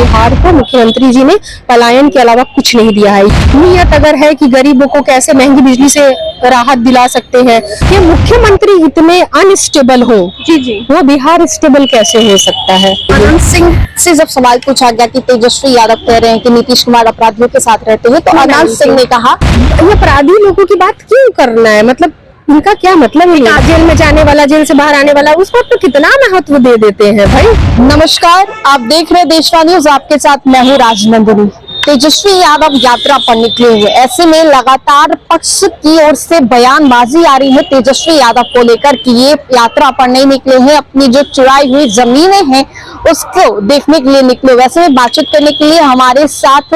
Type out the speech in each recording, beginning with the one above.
बिहार को मुख्यमंत्री जी ने पलायन के अलावा कुछ नहीं दिया है। नीयत अगर है कि गरीबों को कैसे महंगी बिजली से राहत दिला सकते हैं, ये मुख्यमंत्री इतने अनस्टेबल हो, जी वो बिहार स्टेबल कैसे हो सकता है। अनंत सिंह से जब सवाल पूछा गया कि तेजस्वी यादव कह रहे हैं कि नीतीश कुमार अपराधियों के साथ रहते हैं, तो अनंत सिंह ने कहा ये अपराधी लोगों की बात क्यों करना है, मतलब इनका क्या मतलब है। जेल में जाने वाला, जेल से बाहर आने वाला, उसको तो कितना महत्व दे देते हैं भाई। नमस्कार, आप देख रहे हैं देशवा न्यूज, आपके साथ मैं हूँ राजनंदिनी। तेजस्वी यादव यात्रा पर निकले हुए, ऐसे में लगातार पक्ष की ओर से बयानबाजी आ रही है तेजस्वी यादव को लेकर कि ये यात्रा पर नहीं निकले हैं, अपनी जो चुराई हुई जमीनें हैं उसको देखने के लिए निकले। वैसे में बातचीत करने के लिए हमारे साथ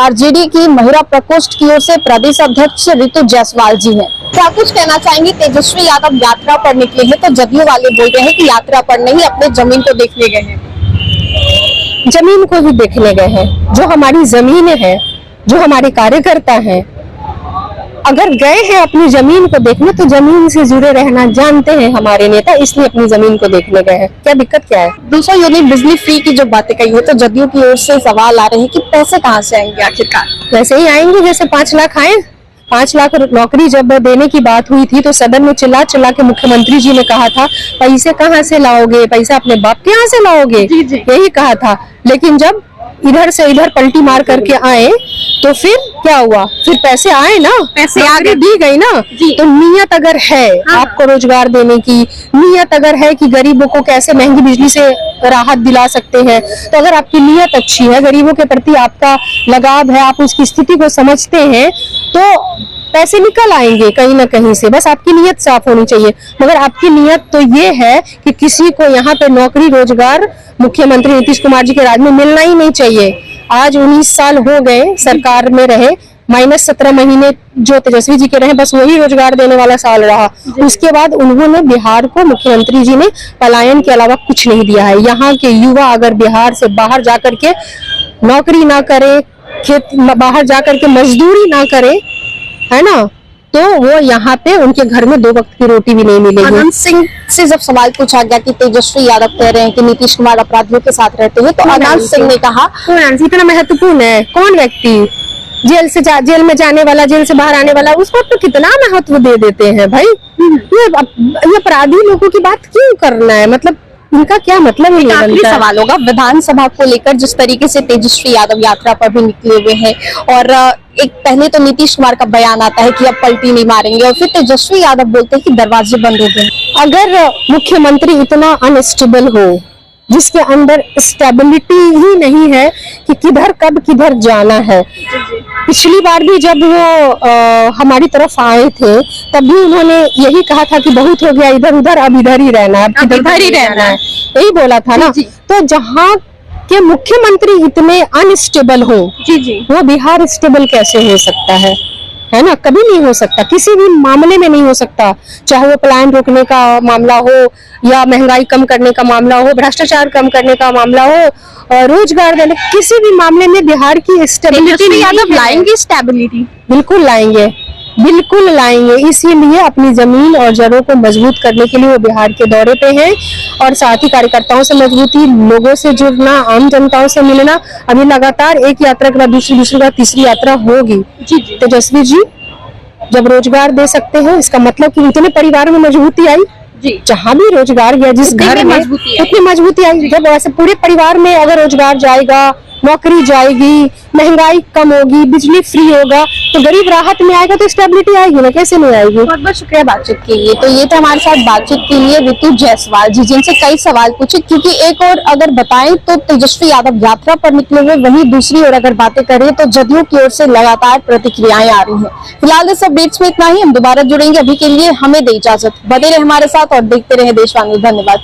आरजेडी की महिला प्रकोष्ठ की ओर से प्रदेश अध्यक्ष रितु जायसवाल जी हैं। क्या कुछ कहना चाहेंगे? तेजस्वी यादव यात्रा पर निकले हैं तो जदयू वाले बोल रहे हैं कि यात्रा पर नहीं, अपने जमीन को देखने गए हैं। जमीन को ही देखने गए हैं, जो हमारी जमीन है, जो हमारे कार्यकर्ता हैं, अगर गए हैं अपनी जमीन को देखने तो जमीन से जुड़े रहना जानते हैं हमारे नेता, इसलिए अपनी जमीन को देखने गए हैं। क्या दिक्कत क्या है? दूसरा यूनिट बिजली फ्री की जो बातें कही हो, तो जदयू की ओर से सवाल आ रहे हैं कि पैसे कहाँ से आएंगे आखिरकार? वैसे ही आएंगे जैसे 5 लाख आए। 5 लाख नौकरी जब देने की बात हुई थी तो सदन में चिल्ला चिल्ला के मुख्यमंत्री जी ने कहा था पैसे कहाँ से लाओगे, पैसा अपने बाप के यहाँ से लाओगे, यही कहा था। लेकिन जब इधर से इधर पलटी मार करके आए तो फिर क्या हुआ? फिर पैसे आए ना, पैसे आगे दी गई ना। तो नीयत अगर है आपको रोजगार देने की, नीयत अगर है कि गरीबों को कैसे महंगी बिजली से राहत दिला सकते हैं, तो अगर आपकी नीयत अच्छी है, गरीबों के प्रति आपका लगाव है, आप उसकी स्थिति को समझते हैं, तो पैसे निकल आएंगे कहीं ना कहीं से। बस आपकी नीयत साफ होनी चाहिए। मगर आपकी नीयत तो ये है कि किसी को यहाँ पे नौकरी रोजगार मुख्यमंत्री नीतीश कुमार जी के राज में मिलना ही नहीं चाहिए। आज 19 साल हो गए सरकार में रहे, -17 महीने जो तेजस्वी जी के रहे, बस वही रोजगार देने वाला साल रहा। उसके बाद उन्होंने बिहार को मुख्यमंत्री जी ने पलायन के अलावा कुछ नहीं दिया है। यहाँ के युवा अगर बिहार से बाहर जाकर के नौकरी ना करे, खेत बाहर जाकर के मजदूरी ना करे, है ना, तो वो यहाँ पे उनके घर में 2 वक्त की रोटी भी नहीं मिलेगी। अनंत सिंह से जब सवाल पूछा गया कि तेजस्वी यादव कह रहे हैं कि नीतीश कुमार अपराधियों के साथ रहते हैं, तो अनंत सिंह ने कहा कौन इतना महत्वपूर्ण है? कौन व्यक्ति जेल में जाने वाला, जेल से बाहर आने वाला, उसको तो कितना महत्व दे देते हैं भाई। ये अपराधी लोगों की बात क्यों करना है, मतलब इनका क्या मतलब है? आखिरी सवाल होगा, विधानसभा को लेकर जिस तरीके से तेजस्वी यादव यात्रा पर भी निकले हुए हैं, और एक पहले तो नीतीश कुमार का बयान आता है कि अब पलटी नहीं मारेंगे, और फिर तेजस्वी यादव बोलते हैं कि दरवाजे बंद हो गए। अगर मुख्यमंत्री इतना अनस्टेबल हो, जिसके अंदर स्टेबिलिटी ही नहीं है कि किधर कब किधर जाना है। पिछली बार भी जब वो हमारी तरफ आए थे तब भी उन्होंने यही कहा था कि बहुत हो गया इधर उधर, अब इधर ही रहना है, अब इधर ही रहना है, यही बोला था ना। तो जहाँ के मुख्यमंत्री इतने अनस्टेबल हो, वो बिहार स्टेबल कैसे हो सकता है ना? कभी नहीं हो सकता, किसी भी मामले में नहीं हो सकता। चाहे वो पलायन रोकने का मामला हो, या महंगाई कम करने का मामला हो, भ्रष्टाचार कम करने का मामला हो, और रोजगार देने, किसी भी मामले में बिहार की स्टेबिलिटी यादव लाएंगे। स्टेबिलिटी बिल्कुल लाएंगे, बिल्कुल लाएंगे। इसीलिए अपनी जमीन और जड़ों को मजबूत करने के लिए वो बिहार के दौरे पे हैं, और साथ ही कार्यकर्ताओं से मजबूती, लोगों से जुड़ना, आम जनताओं से मिलना। अभी लगातार एक यात्रा के बाद दूसरी बार तीसरी यात्रा होगी। तेजस्वी जी जब रोजगार दे सकते हैं, इसका मतलब कि उतने परिवार में मजबूती आई, जहाँ भी रोजगार गया, जिस घर में उतनी मजबूती आई। जब ऐसे पूरे परिवार में अगर रोजगार जाएगा, नौकरी जाएगी, महंगाई कम होगी, बिजली फ्री होगा, तो गरीब राहत में आएगा, तो स्टेबिलिटी आएगी ना, कैसे नहीं आएगी। बहुत बहुत शुक्रिया बातचीत के लिए। तो ये थे हमारे साथ बातचीत के लिए रितु जायसवाल जी, जिनसे कई सवाल पूछे। क्योंकि एक और अगर बताएं तो तेजस्वी यादव यात्रा पर निकले हुए, वहीं दूसरी ओर अगर बातें करें तो जदयू की ओर से लगातार प्रतिक्रियाएं आ रही हैं। फिलहाल इस अपडेट्स में इतना ही, हम दोबारा जुड़ेंगे। अभी के लिए हमें दे इजाजत, बने रहे हमारे साथ और देखते रहे देशवा न्यूज। धन्यवाद।